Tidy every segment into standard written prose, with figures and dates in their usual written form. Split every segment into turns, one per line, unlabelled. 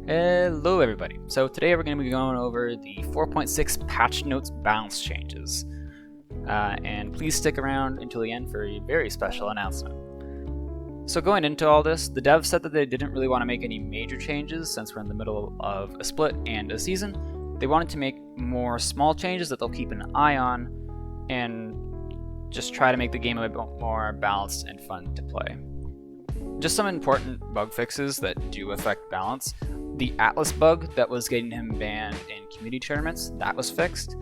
Hello everybody. So today we're going to be going over the 4.6 patch notes balance changes. And please stick around until the end for a very special announcement. So going into all this, the devs said that they didn't really want to make any major changes since we're in the middle of a split and a season. They wanted to make more small changes that they'll keep an eye on and just try to make the game a bit more balanced and fun to play. Just some important bug fixes that do affect balance. The Atlas bug that was getting him banned in community tournaments, that was fixed.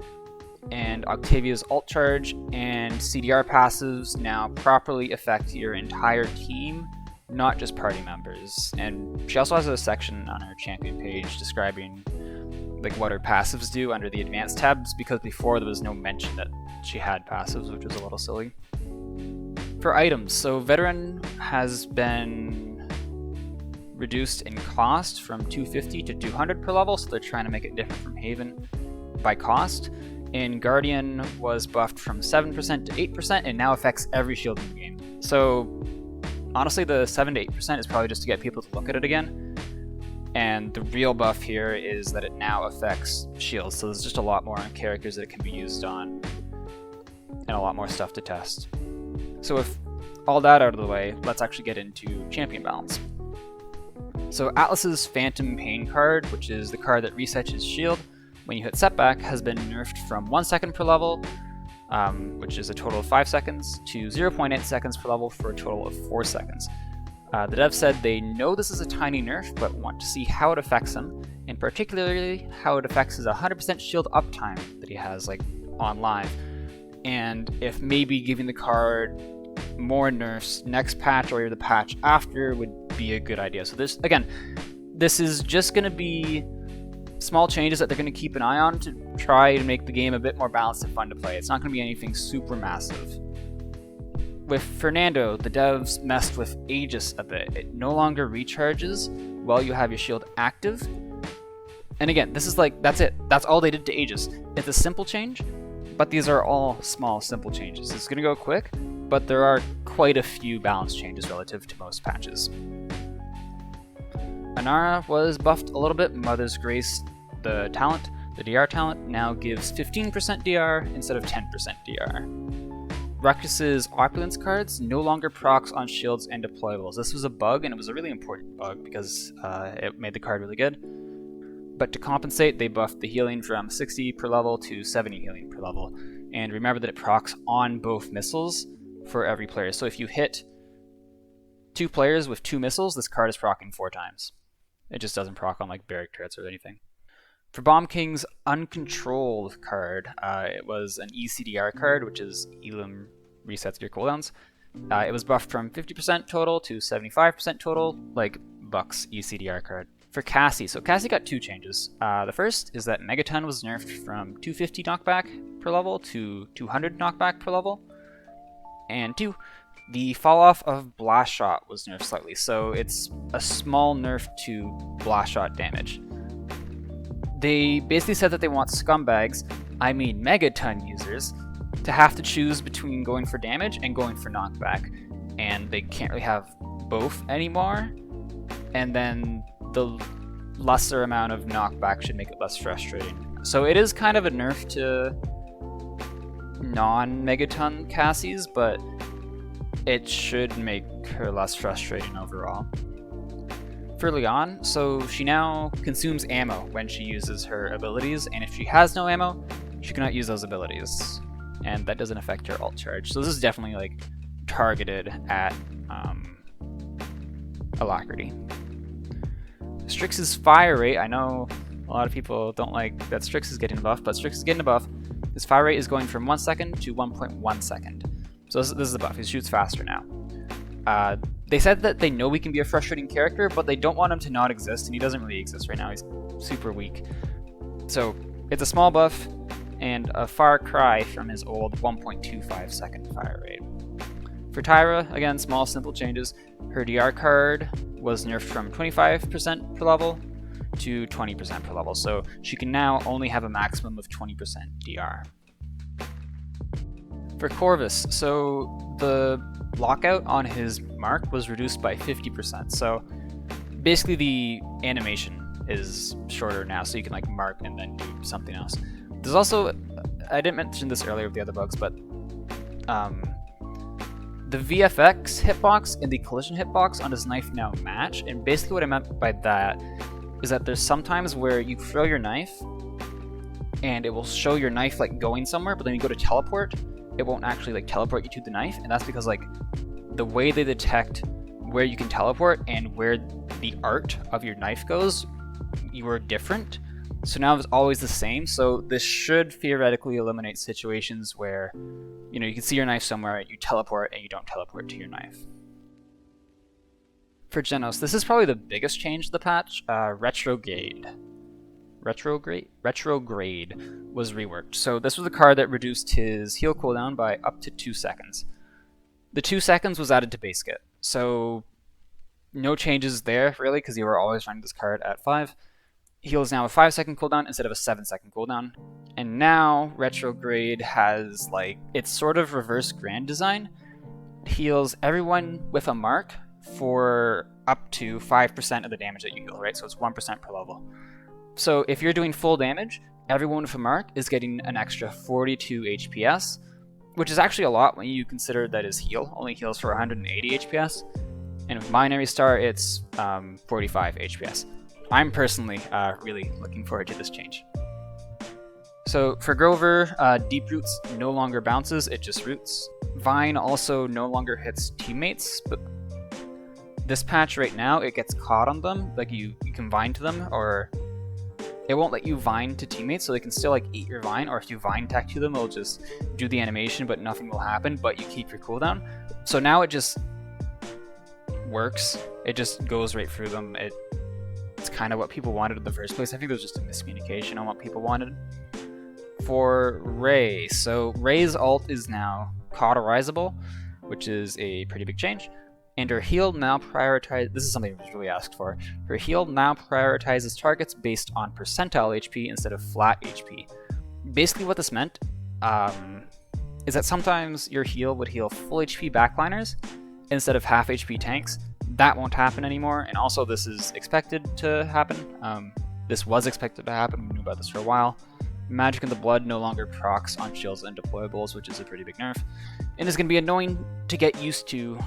And Octavia's ult charge and CDR passives now properly affect your entire team, not just party members. And she also has a section on her champion page describing what her passives do under the advanced tabs, because before there was no mention that she had passives, which was a little silly. For items, so Veteran has been reduced in cost from 250 to 200 per level, so they're trying to make it different from Haven by cost. And Guardian was buffed from 7% to 8% and now affects every shield in the game. So honestly, the 7 to 8% is probably just to get people to look at it again. And the real buff here is that it now affects shields, so there's just a lot more characters that it can be used on and a lot more stuff to test. So with all that out of the way, let's actually get into champion balance. So Atlas's Phantom Pain card, which is the card that resets his shield when you hit setback, has been nerfed from 1 second per level, which is a total of 5 seconds, to 0.8 seconds per level for a total of 4 seconds. The dev said they know this is a tiny nerf, but want to see how it affects him, and particularly how it affects his 100% shield uptime that he has on live, and if maybe giving the card more nerfs next patch or the patch after would be a good idea. So this is just going to be small changes that they're going to keep an eye on to try to make the game a bit more balanced and fun to play. It's not going to be anything super massive. With Fernando, the devs messed with Aegis a bit. It no longer recharges while you have your shield active. And again, this is that's it. That's all they did to Aegis. It's a simple change, but these are all small, simple changes. It's going to go quick, but there are quite a few balance changes relative to most patches. Anara was buffed a little bit. Mother's Grace, the DR talent, now gives 15% DR instead of 10% DR. Ruckus's Opulence cards no longer procs on shields and deployables. This was a bug, and it was a really important bug because it made the card really good. But to compensate, they buffed the healing from 60 per level to 70 healing per level. And remember that it procs on both missiles for every player. So if you hit 2 players with 2 missiles, this card is proccing 4 times. It just doesn't proc on barrack turrets or anything. For Bomb King's Uncontrolled card, it was an ECDR card, which is Elim resets your cooldowns. It was buffed from 50% total to 75% total, like Buck's ECDR card. For Cassie, so Cassie got 2 changes. The first is that Megaton was nerfed from 250 knockback per level to 200 knockback per level. And 2, the fall off of Blast Shot was nerfed slightly, so it's a small nerf to Blast Shot damage. They basically said that they want scumbags, I mean Megaton users, to have to choose between going for damage and going for knockback, and they can't really have both anymore. And then the lesser amount of knockback should make it less frustrating. So it is kind of a nerf to non-Megaton Cassies, but it should make her less frustrating overall. For Leon, so she now consumes ammo when she uses her abilities, and if she has no ammo, she cannot use those abilities. And that doesn't affect her ult charge. So this is definitely targeted at Alacrity. Strix's fire rate, I know a lot of people don't like that Strix is getting a buff, but Strix is getting a buff. His fire rate is going from 1 second to 1.1 second. So this is a buff. He shoots faster now. They said that they know he can be a frustrating character, but they don't want him to not exist, and he doesn't really exist right now. He's super weak. So it's a small buff and a far cry from his old 1.25 second fire rate. For Tyra, again, small, simple changes. Her DR card was nerfed from 25% per level to 20% per level, so she can now only have a maximum of 20% DR. For Corvus, so the lockout on his mark was reduced by 50%, so basically the animation is shorter now, so you can like mark and then do something else. There's also, I didn't mention this earlier with the other bugs, but the VFX hitbox and the collision hitbox on his knife now match, and basically what I meant by that is that there's sometimes where you throw your knife and it will show your knife like going somewhere, but then you go to teleport, it won't actually like teleport you to the knife, and that's because like the way they detect where you can teleport and where the art of your knife goes, you are different. So now it's always the same, so this should theoretically eliminate situations where, you know, you can see your knife somewhere, you teleport, and you don't teleport to your knife. For Genos, this is probably the biggest change to the patch. Retrograde was reworked. So this was a card that reduced his heal cooldown by up to 2 seconds. The 2 seconds was added to base kit, so no changes there really, because you were always running this card at 5. Heal is now a 5-second cooldown instead of a 7-second cooldown. And now Retrograde has like, it's sort of reverse grand design. It heals everyone with a mark for up to 5% of the damage that you heal, right? So it's 1% per level. So if you're doing full damage, everyone with a mark is getting an extra 42 HPS, which is actually a lot when you consider that his heal only heals for 180 HPS. And with Binary Star, it's 45 HPS. I'm personally really looking forward to this change. So for Grover, Deep Roots no longer bounces, it just roots. Vine also no longer hits teammates, but this patch right now, it gets caught on them, like you can Vine to them, or it won't let you Vine to teammates, so they can still like eat your Vine, or if you Vine tech to them, it'll just do the animation, but nothing will happen, but you keep your cooldown. So now it just works, it just goes right through them. It's kind of what people wanted in the first place. I think there was just a miscommunication on what people wanted. For Ray, so Ray's ult is now cauterizable, which is a pretty big change. And her heal now prioritizes, this is something that was really asked for, her heal now prioritizes targets based on percentile HP instead of flat HP. Basically what this meant is that sometimes your heal would heal full HP backliners instead of half HP tanks. That won't happen anymore, and also this is expected to happen. This was expected to happen, we knew about this for a while. Magic in the Blood no longer procs on shields and deployables, which is a pretty big nerf, and is going to be annoying to get used to,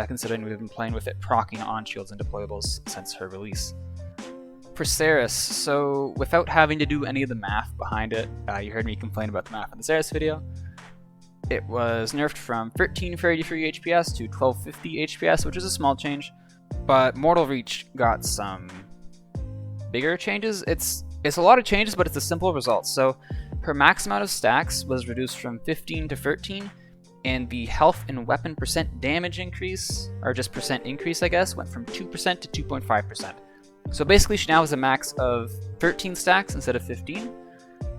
considering we've been playing with it proccing on shields and deployables since her release. For Ceres, so without having to do any of the math behind it, you heard me complain about the math in the Ceres video, it was nerfed from 1333 HPS to 1250 HPS, which is a small change, but Mortal Reach got some bigger changes. It's a lot of changes, but it's a simple result. So her max amount of stacks was reduced from 15 to 13, and the health and weapon percent damage increase, or just percent increase I guess, went from 2% to 2.5%. So basically she now has a max of 13 stacks instead of 15,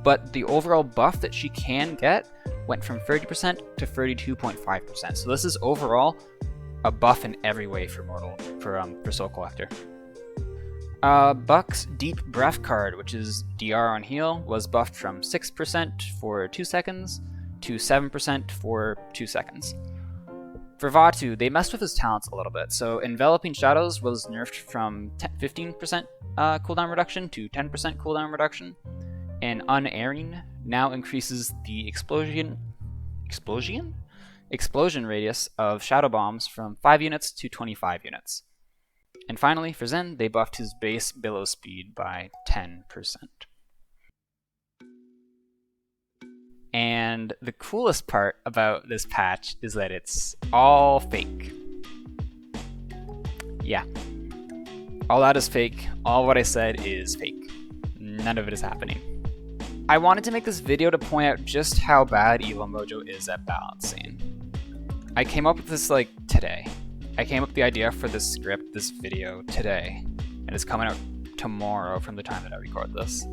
but the overall buff that she can get went from 30% to 32.5%. So this is overall a buff in every way for Soul Collector. Buck's Deep Breath card, which is DR on heal, was buffed from 6% for 2 seconds to 7% for 2 seconds. For Vatu, they messed with his talents a little bit. So Enveloping Shadows was nerfed from 15% cooldown reduction to 10% cooldown reduction, and Unerring now increases the explosion radius of Shadow Bombs from 5 units to 25 units. And finally, for Zen, they buffed his base billow speed by 10%. And the coolest part about this patch is that it's all fake. Yeah. All that is fake. All what I said is fake. None of it is happening. I wanted to make this video to point out just how bad Evil Mojo is at balancing. I came up with this like today. I came up with the idea for this script, this video, today, and it's coming out tomorrow from the time that I record this.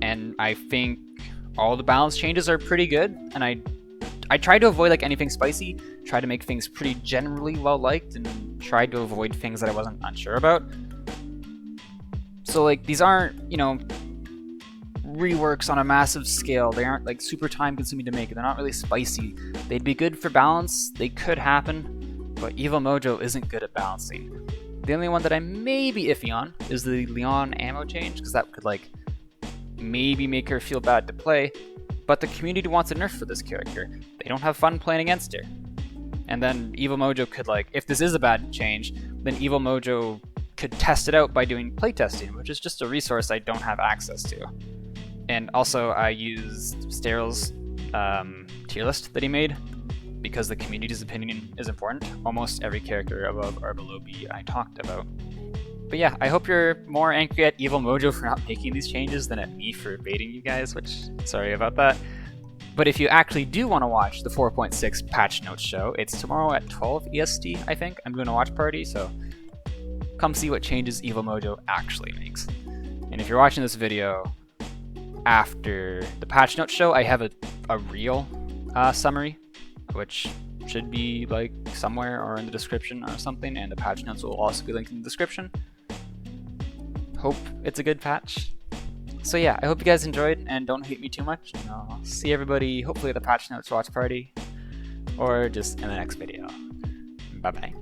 And I think all the balance changes are pretty good, and I tried to avoid like anything spicy, tried to make things pretty generally well liked, and tried to avoid things that I wasn't unsure about. So like these aren't, you know, reworks on a massive scale. They aren't like super time consuming to make. They're not really spicy. They'd be good for balance. They could happen. But Evil Mojo isn't good at balancing. The only one that I may be iffy on is the Leon ammo change, because that could like maybe make her feel bad to play, but the community wants a nerf for this character. They don't have fun playing against her. And then Evil Mojo could like, if this is a bad change, then Evil Mojo could test it out by doing playtesting, which is just a resource I don't have access to. And also I used Steryl's tier list that he made, because the community's opinion is important. Almost every character above or below B I talked about. But yeah, I hope you're more angry at Evil Mojo for not making these changes than at me for baiting you guys, which, sorry about that. But if you actually do want to watch the 4.6 patch notes show, it's tomorrow at 12 EST, I think. I'm doing a watch party, so come see what changes Evil Mojo actually makes. And if you're watching this video after the patch notes show, I have a real summary, which should be like somewhere or in the description or something, and the patch notes will also be linked in the description. Hope it's a good patch. So yeah, I hope you guys enjoyed, and don't hate me too much, and I'll see everybody hopefully at the patch notes watch party, or just in the next video. Bye bye.